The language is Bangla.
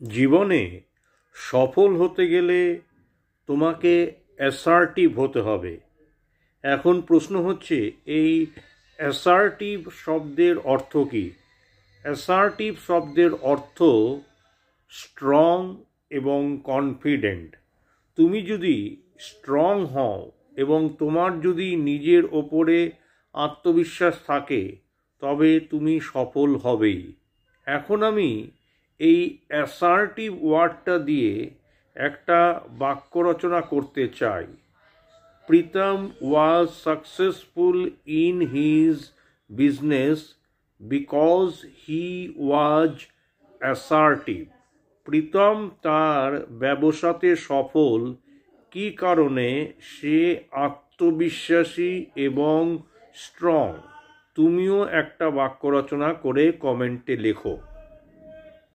জীবনে সফল হতে গেলে তোমাকে অ্যাসার্টিভ হতে হবে। এখন প্রশ্ন হচ্ছে, এই অ্যাসার্টিভ শব্দের অর্থ কী? অ্যাসার্টিভ শব্দের অর্থ স্ট্রং এবং কনফিডেন্ট। তুমি যদি স্ট্রং হও এবং তোমার যদি নিজের ওপরে আত্মবিশ্বাস থাকে, তবে তুমি সফল হবেই। এখন আমি এই অ্যাসার্টিভ ওয়ার্ডটা দিয়ে একটা বাক্য রচনা করতে চাই। Pritam was successful in his business because he was assertive. Pritam তার ব্যবসাতে সফল কী কারণে? সে আত্মবিশ্বাসী এবং স্ট্রং। তুমিও একটা বাক্য রচনা করে কমেন্টে লেখো।